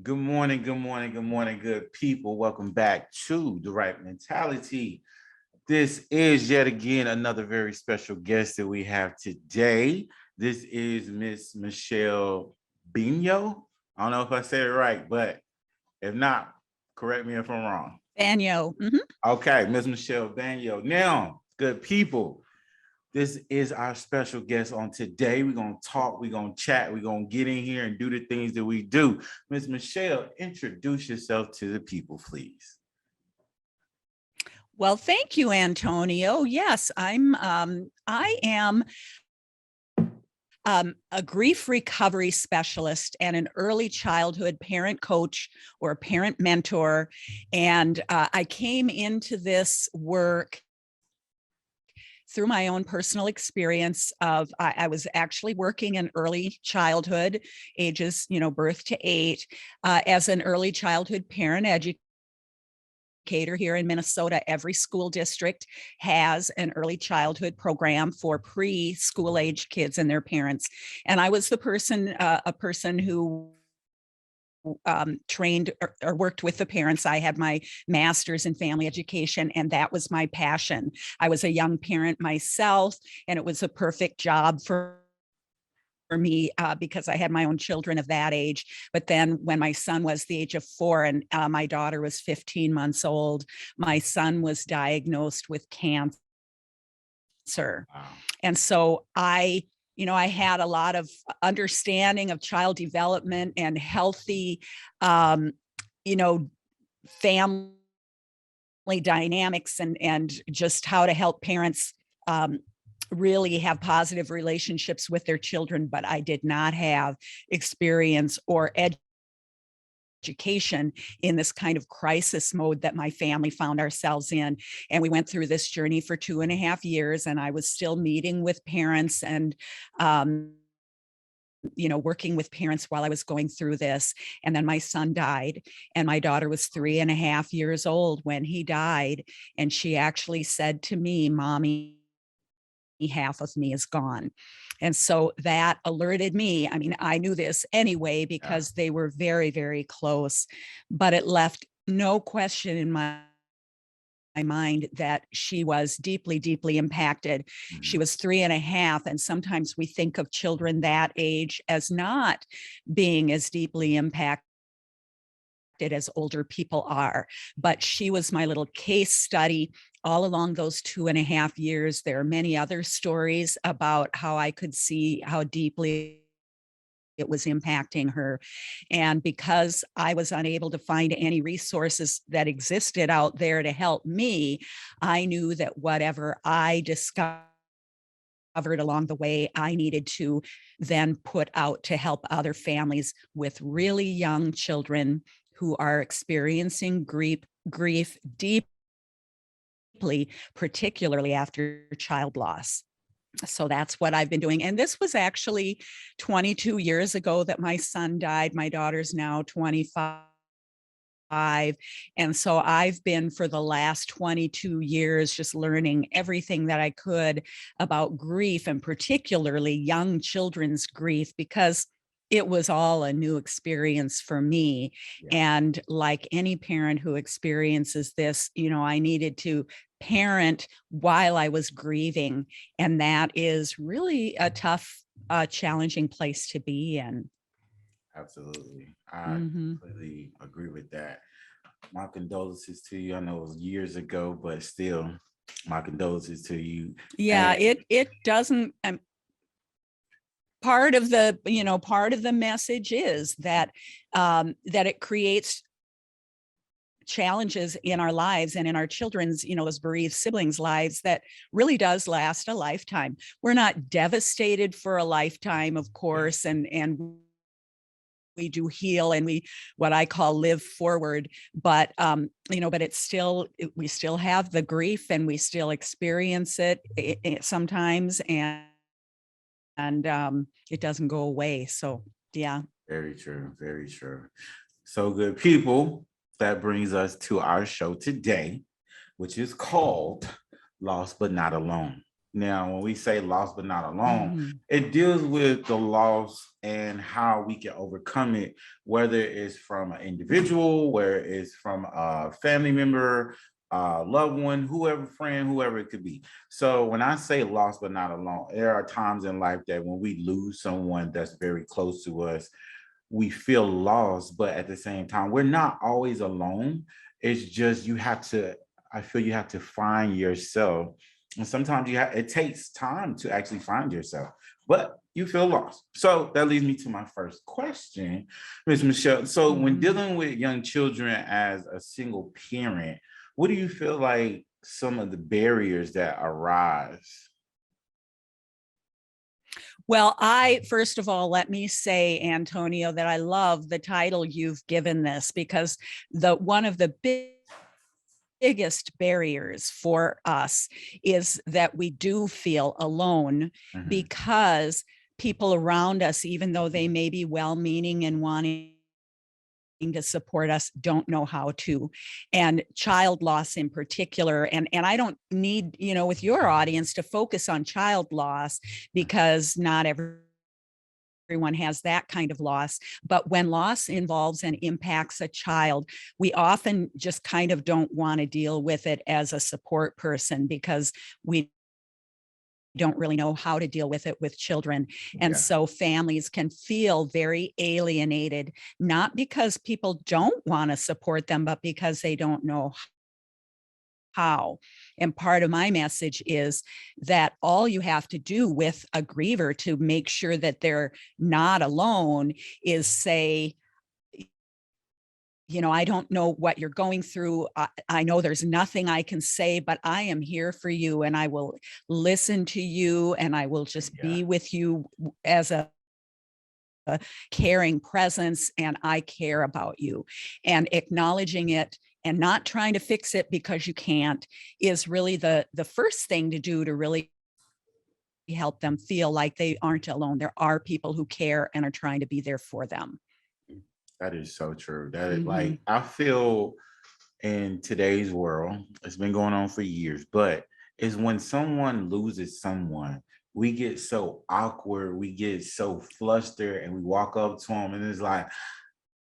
Good morning, good morning, good morning, good people. Welcome back to the Wright Mentality. This is yet again another very special guest that we have today. This is Miss Michele Benyo. I don't know if I said it right, but if not, correct me if I'm wrong. Benyo. Okay, Miss Michele Benyo. Now, good people, this is our special guest on today. We're going to talk, we're going to chat, we're going to get in here and do the things that we do. Ms. Michele, introduce yourself to the people, please. Well, thank you, Antonio. Yes, I am a grief recovery specialist and an early childhood parent coach or parent mentor. And I came into this work through my own personal experience of I was actually working in early childhood, ages, birth to 8, as an early childhood parent educator here in Minnesota. Every school district has an early childhood program for preschool age kids and their parents. And I was a person who trained or worked with the parents. I had my master's in family education, and that was my passion. I was a young parent myself, and it was a perfect job for me because I had my own children of that age. But then when my son was the age of 4 and my daughter was 15 months old, my son was diagnosed with cancer. Wow. And so I had a lot of understanding of child development and healthy, you know, family dynamics and just how to help parents really have positive relationships with their children, but I did not have experience or education in this kind of crisis mode that my family found ourselves in. And we went through this journey for 2.5 years, and I was still meeting with parents and working with parents while I was going through this. And then my son died, and my daughter was 3.5 years old when he died. And she actually said to me, "Mommy, half of me is gone." And so that alerted me. I mean, I knew this anyway because they were very, very close, but it left no question in my mind that she was deeply, deeply impacted. Mhm. She was 3.5. And sometimes we think of children that age as not being as deeply impacted as older people are. But she was my little case study all along those 2.5 years. There are many other stories about how I could see how deeply it was impacting her. And because I was unable to find any resources that existed out there to help me, I knew that whatever I discovered along the way, I needed to then put out to help other families with really young children who are experiencing grief deeply, particularly after child loss. So that's what I've been doing. And this was actually 22 years ago that my son died. My daughter's now 25. And so I've been for the last 22 years just learning everything that I could about grief, and particularly young children's grief, because it was all a new experience for me. Yeah. And like any parent who experiences this, I needed to parent while I was grieving. And that is really a tough, challenging place to be in. Absolutely. I Mm-hmm. completely agree with that. My condolences to you. I know it was years ago, but still, my condolences to you. Yeah, And it doesn't. Part of the message is that that it creates challenges in our lives and in our children's, those bereaved siblings' lives that really does last a lifetime. We're not devastated for a lifetime, of course, and we do heal and we what I call live forward, but but we still have the grief and we still experience it sometimes, and it doesn't go away. So yeah. very true, very true. So, good people, that brings us to our show today, which is called Lost But Not Alone. Now, when we say lost but not alone, Mhm. it deals with the loss and how we can overcome it, whether it's from an individual, where it's from a family member, a loved one, whoever, friend, whoever it could be. So when I say lost but not alone, there are times in life that when we lose someone that's very close to us, we feel lost, but at the same time, we're not always alone. It's just you have to, I feel you have to find yourself. And sometimes it takes time to actually find yourself, but you feel lost. So that leads me to my first question, Ms. Michele. So when Mhm. dealing with young children as a single parent, what do you feel like some of the barriers that arise? Well, first of all, let me say, Antonio, that I love the title you've given this, because one of the biggest barriers for us is that we do feel alone, Mhm. because people around us, even though they may be well-meaning and wanting to support us, don't know how to. And child loss in particular, and I don't need, with your audience, to focus on child loss, because not everyone has that kind of loss. But when loss involves and impacts a child, we often just kind of don't want to deal with it as a support person, because we don't really know how to deal with it with children. And Yeah. so families can feel very alienated, not because people don't want to support them, but because they don't know how. And part of my message is that all you have to do with a griever to make sure that they're not alone is say, I don't know what you're going through. I know there's nothing I can say, but I am here for you, and I will listen to you, and I will just Yeah. be with you as a caring presence, and I care about you. And acknowledging it and not trying to fix it because you can't is really the first thing to do to really help them feel like they aren't alone. There are people who care and are trying to be there for them. That is so true. That, Mm-hmm. like, I feel in today's world, it's been going on for years, but is when someone loses someone, we get so awkward, we get so flustered, and we walk up to them, and it's like,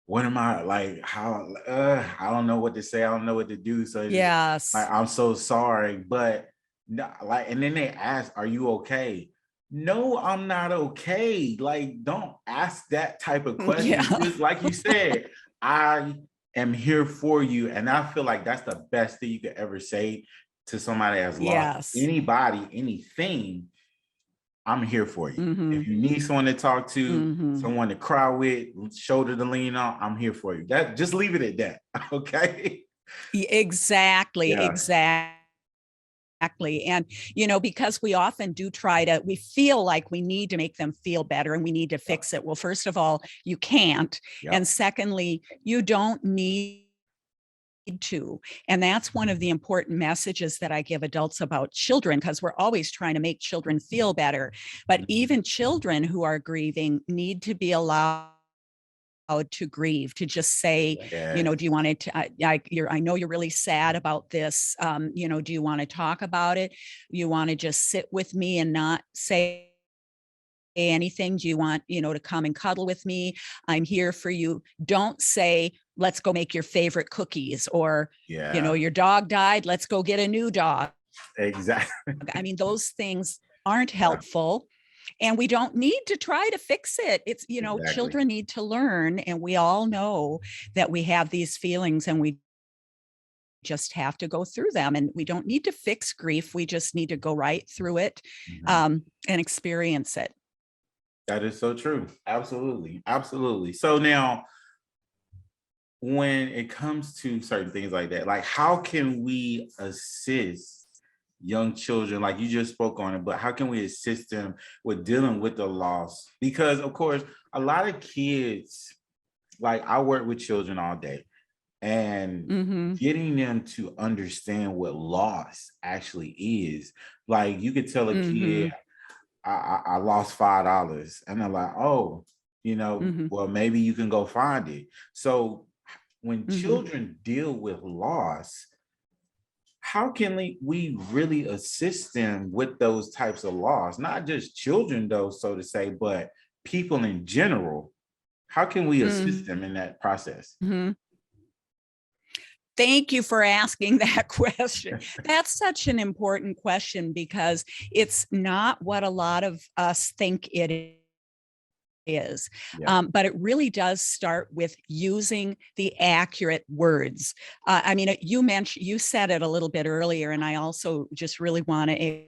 what am I like? How I don't know what to say, I don't know what to do. So it's just like, Yes. I'm so sorry, but no, like, and then they ask, "Are you okay?" No, I'm not okay. Like, don't ask that type of question. Yeah. Just like you said, I am here for you. And I feel like that's the best thing you could ever say to somebody that's lost Yes. anybody, anything. I'm here for you. Mm-hmm. If you need someone to talk to, Mm-hmm. someone to cry with, shoulder to lean on, I'm here for you. That, just leave it at that. Okay. Exactly. Yeah. Exactly. And, because we often do we feel like we need to make them feel better and we need to Yep. fix it. Well, first of all, you can't. And Yep. secondly, you don't need to. And that's one of the important messages that I give adults about children, because we're always trying to make children feel better. But Mhm. even children who are grieving need to be allowed to grieve, to just say, Yes. do you want to, I know you're really sad about this. Do you want to talk about it? You want to just sit with me and not say anything? Do you want, to come and cuddle with me? I'm here for you. Don't say, let's go make your favorite cookies, or, Yeah. your dog died, let's go get a new dog. Exactly. I mean, those things aren't Yeah. helpful, and we don't need to try to fix it. It's, Exactly. children need to learn, and we all know that we have these feelings and we just have to go through them, and we don't need to fix grief. We just need to go right through it, Mhm. and experience it. That is so true. Absolutely. Absolutely. So now, when it comes to certain things like that, like, how can we assist young children? Like you just spoke on it, but how can we assist them with dealing with the loss? Because of course, a lot of kids, like, I work with children all day, and Mm-hmm. getting them to understand what loss actually is. Like, you could tell a Mm-hmm. kid, I lost $5, and they're like, oh, Mm-hmm. well, maybe you can go find it. So when Mm-hmm. children deal with loss, how can we really assist them with those types of laws? Not just children, though, so to say, but people in general. How can we assist them in that process? Mhm. Thank you for asking that question. That's such an important question because it's not what a lot of us think it is. Yeah. But it really does start with using the accurate words. I mean, you said it a little bit earlier, and I also just really want to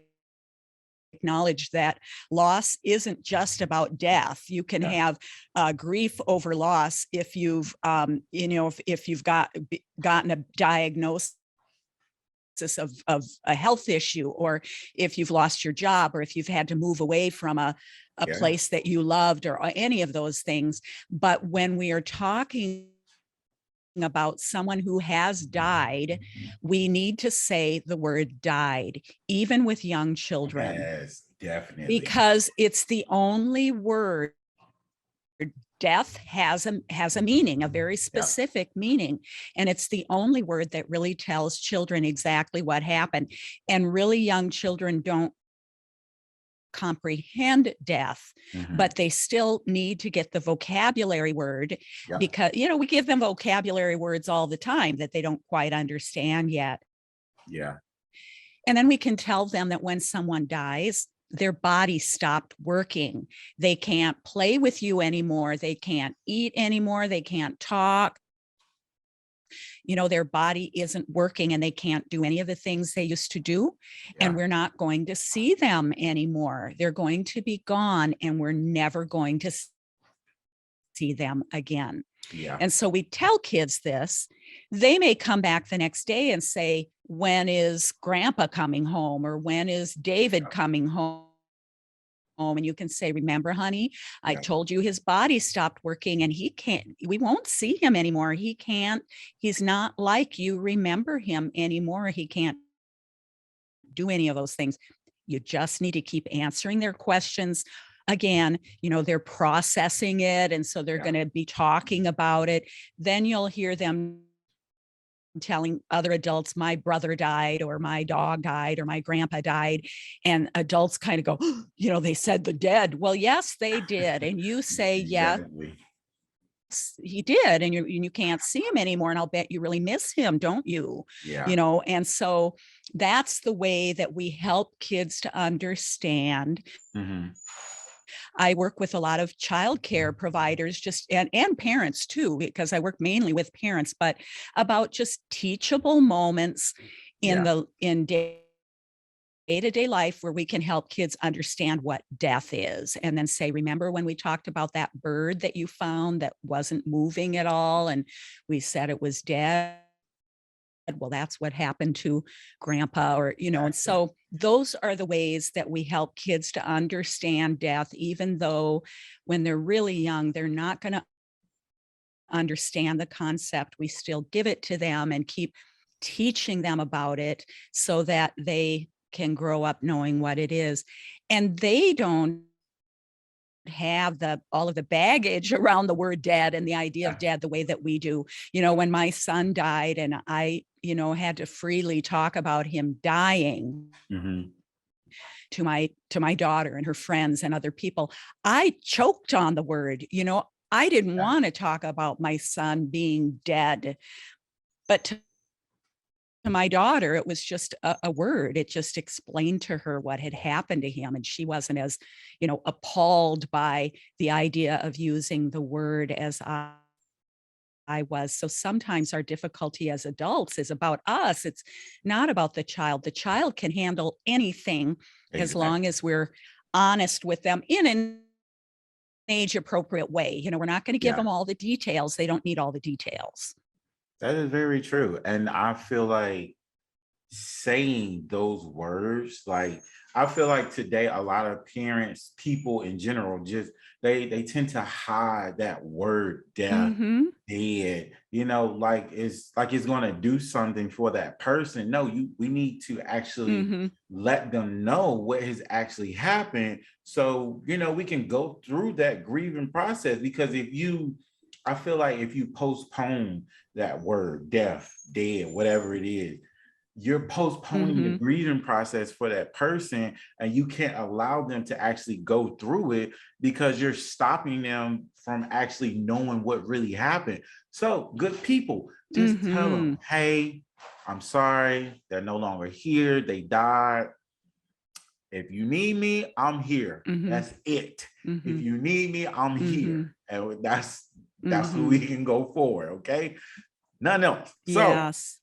acknowledge that loss isn't just about death. You can Yeah. have grief over loss if you've, if you've gotten a diagnosis of a health issue, or if you've lost your job, or if you've had to move away from a Yeah. place that you loved, or any of those things. But when we are talking about someone who has died, we need to say the word died, even with young children, Yes, definitely. because it's the only word. Death has a meaning, a very Yeah. specific meaning, and it's the only word that really tells children exactly what happened. And really young children don't comprehend death, Mhm. but they still need to get the vocabulary word, Yeah. because we give them vocabulary words all the time that they don't quite understand yet. Yeah. And then we can tell them that when someone dies, their body stopped working. They can't play with you anymore. They can't eat anymore. They can't talk. Their body isn't working and they can't do any of the things they used to do. And Yeah. we're not going to see them anymore. They're going to be gone and we're never going to see them again. Yeah. And so we tell kids this. They may come back the next day and say, when is grandpa coming home? Or when is David coming home? And you can say, remember, honey, I Yeah. told you his body stopped working and we won't see him anymore. He's not like you remember him anymore. He can't do any of those things. You just need to keep answering their questions. Again, they're processing it. And so they're Yeah. going to be talking about it. Then you'll hear them telling other adults, my brother died, or my dog died, or my grandpa died. And adults kind of go, they said the dead. Well, yes, they did. And you say, yes, Exactly. he did. And you can't see him anymore. And I'll bet you really miss him, don't you? Yeah. And so that's the way that we help kids to understand. Mhm. I work with a lot of childcare providers, and parents too, because I work mainly with parents, but about just teachable moments Yeah. in day-to-day life where we can help kids understand what death is, and then say, remember when we talked about that bird that you found that wasn't moving at all, and we said it was dead? Well, that's what happened to grandpa, or and Exactly. so those are the ways that we help kids to understand death, even though when they're really young, they're not going to understand the concept. We still give it to them and keep teaching them about it so that they can grow up knowing what it is. And they don't have all of the baggage around the word dead and the idea of Yeah. dead the way that we do. When my son died and I had to freely talk about him dying Mhm. to my daughter and her friends and other people, I choked on the word. I didn't Yeah. want to talk about my son being dead, but to my daughter, it was just a word. It just explained to her what had happened to him. And she wasn't as, appalled by the idea of using the word as I was. So sometimes our difficulty as adults is about us. It's not about the child. The child can handle anything as long Exactly. as we're honest with them in an age appropriate way. We're not going to give Yeah. them all the details. They don't need all the details. That is very true. And I feel like saying those words, like I feel like today a lot of parents, people in general, just they tend to hide that word death, Mm-hmm. dead, like it's gonna do something for that person. No, we need to actually Mm-hmm. let them know what has actually happened. So, we can go through that grieving process, because I feel like if you postpone that word, death, dead, whatever it is, you're postponing the grieving process for that person, and you can't allow them to actually go through it because you're stopping them from actually knowing what really happened. So good people, just tell them, hey, I'm sorry, they're no longer here, they died. If you need me, I'm here. That's it. If you need me, I'm here. And that's who we can go for. Okay. Nothing else. So Yes.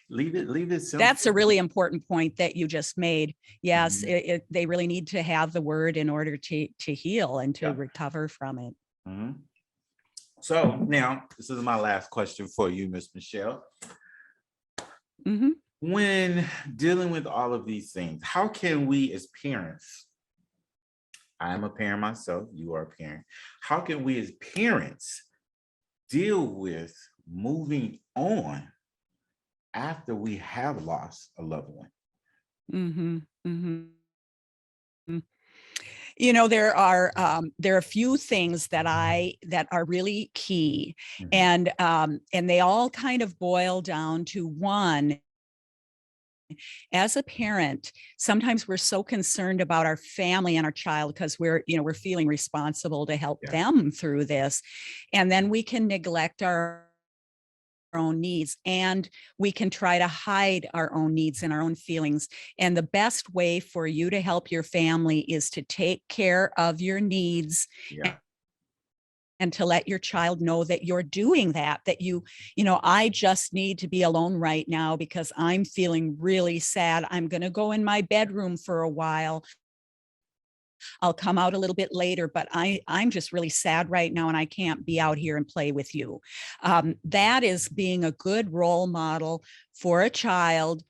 leave it simple. That's a really important point that you just made. Yes, they really need to have the word in order to heal and to recover from it. So now, this is my last question for you, Miss Michele. When dealing with all of these things, how can we as parents, I'm a parent myself, you are a parent, how can we as parents deal with moving on after we have lost a loved one? You know, there are a few things that are really key, and they all kind of boil down to one. As a parent, sometimes we're so concerned about our family and our child because we're feeling responsible to help them through this, and then we can neglect our own needs, and we can try to hide our own needs and our own feelings. And the best way for you to help your family is to take care of your needs and to let your child know that you're doing that, I just need to be alone right now because I'm feeling really sad. I'm going to go in my bedroom for a while. I'll come out a little bit later, but I'm just really sad right now and I can't be out here and play with you. That is being a good role model for a child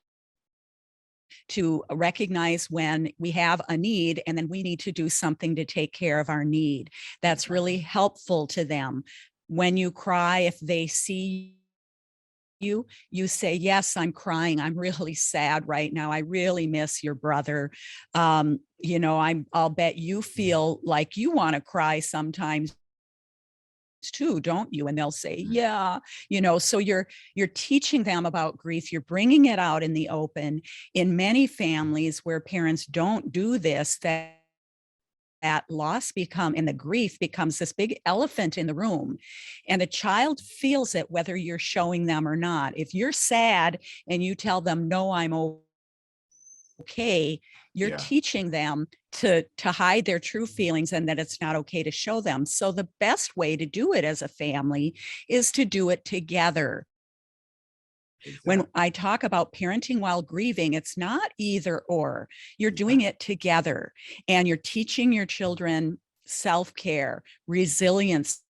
to recognize when we have a need and then we need to do something to take care of our need. That's really helpful to them. When you cry, if they see you say, yes, I'm crying. I'm really sad right now. I really miss your brother. I'll bet you feel like you want to cry sometimes too, don't you? And they'll say, yeah, so you're teaching them about grief. You're bringing it out in the open. In many families where parents don't do this, that loss and the grief becomes this big elephant in the room, and the child feels it whether you're showing them or not. If you're sad and you tell them, no, I'm okay, you're teaching them to hide their true feelings and that it's not okay to show them. So the best way to do it as a family is to do it together. When I talk about parenting while grieving, it's not either or. You're doing it together, and you're teaching your children self-care, resilience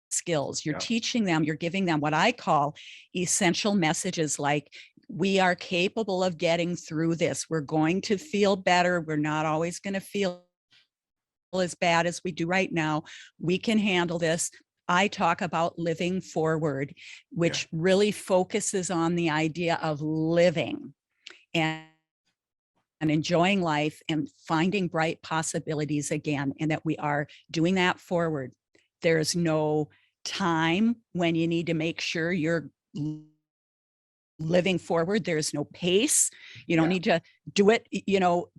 skills. You're teaching them, you're giving them what I call essential messages like, we are capable of getting through this. We're going to feel better. We're not always going to feel as bad as we do right now. We can handle this. I talk about living forward, which really focuses on the idea of living and enjoying life and finding bright possibilities again, and that we are doing that forward. There's no time when you need to make sure you're living forward. There's no pace. You don't need to do it,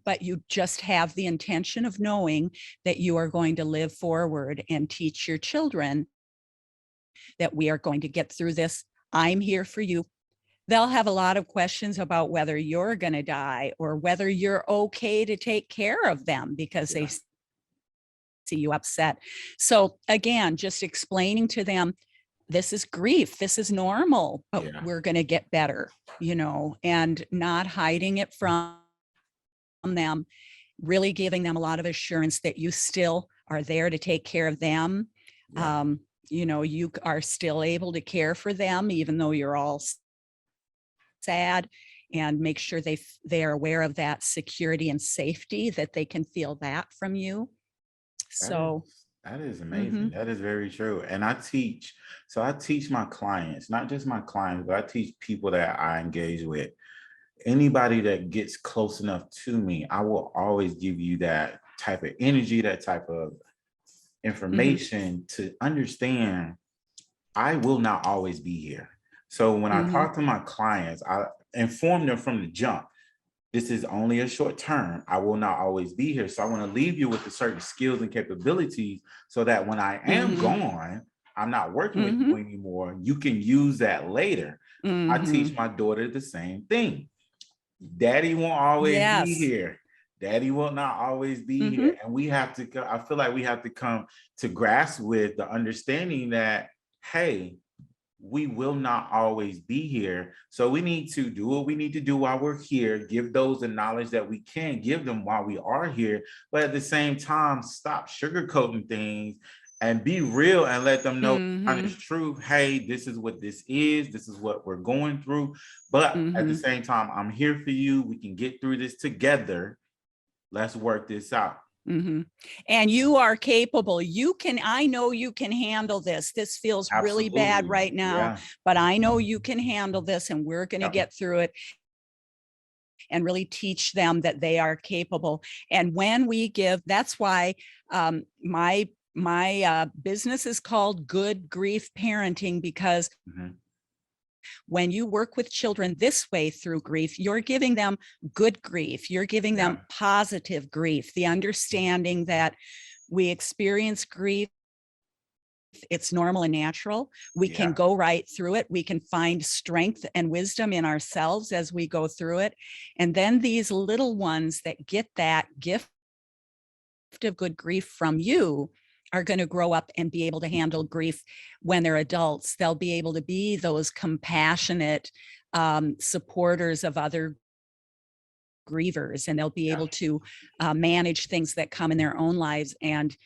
but you just have the intention of knowing that you are going to live forward and teach your children that we are going to get through this. I'm here for you. They'll have a lot of questions about whether you're going to die or whether you're okay to take care of them because they see you upset. So again, just explaining to them, this is grief, this is normal, but we're going to get better, and not hiding it from them, really giving them a lot of assurance that you still are there to take care of them. You are still able to care for them, even though you're all sad, and make sure they are aware of that security and safety, that they can feel that from you. That is amazing. That is very true. And I teach my clients, not just my clients, but I teach people that I engage with. Anybody that gets close enough to me, I will always give you that type of energy, that type of information to understand I will not always be here. So when I talk to my clients, I inform them from the jump. This is only a short term. I will not always be here. So I want to leave you with the certain skills and capabilities so that when I am gone, I'm not working with you anymore. You can use that later. I teach my daughter the same thing. Daddy won't always be here. Daddy will not always be here. And we have to, I feel like we have to come to grasp with the understanding that, hey, we will not always be here. So we need to do what we need to do while we're here, give those the knowledge that we can give them while we are here. But at the same time, stop sugarcoating things and be real and let them know honest truth. Hey, this is what this is. This is what we're going through. But at the same time, I'm here for you. We can get through this together. Let's work this out. And you are capable. I know you can handle this. This feels really bad right now, but I know you can handle this, and we're going to get through it and really teach them that they are capable. And when we give, that's why my business is called Good Grief Parenting, because when you work with children this way through grief, you're giving them good grief. You're giving them positive grief, the understanding that we experience grief. It's normal and natural. We can go right through it. We can find strength and wisdom in ourselves as we go through it. And then these little ones that get that gift of good grief from you are going to grow up and be able to handle grief when they're adults. They'll be able to be those compassionate supporters of other grievers, and they'll be able to manage things that come in their own lives and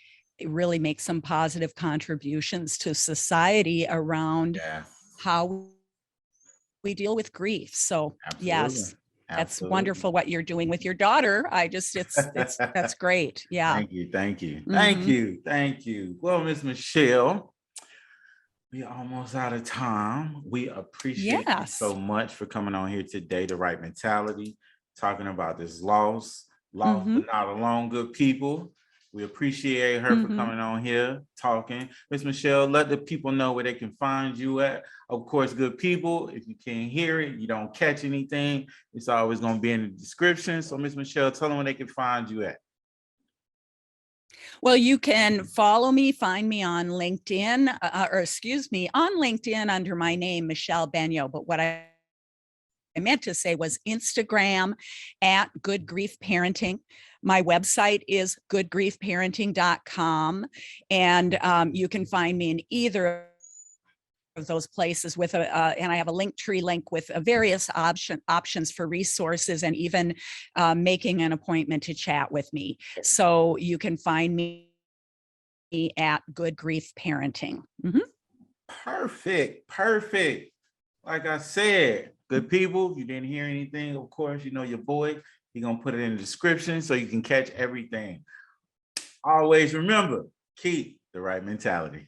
really make some positive contributions to society around how we deal with grief. So yes, that's wonderful what you're doing with your daughter. That's great. Yeah. Thank you. Thank you. Well, Miss Michele, we're almost out of time. We appreciate you so much for coming on here today, The Wright Mentality, talking about this loss, but not alone, good people. We appreciate her for coming on here, talking. Miss Michele, let the people know where they can find you at. Of course, good people, if you can't hear it, you don't catch anything, it's always going to be in the description. So Miss Michele, tell them where they can find you at. Well, you can follow me, find me on LinkedIn, on LinkedIn under my name, Michele Benyo. But what I meant to say was Instagram at Good Grief Parenting. My website is goodgriefparenting.com. And you can find me in either of those places with and I have a Linktree link with various options for resources, and even making an appointment to chat with me. So you can find me at Good Grief Parenting. Perfect. Like I said, good people, if you didn't hear anything, of course, you know your boy, he's going to put it in the description so you can catch everything. Always remember, keep the right mentality.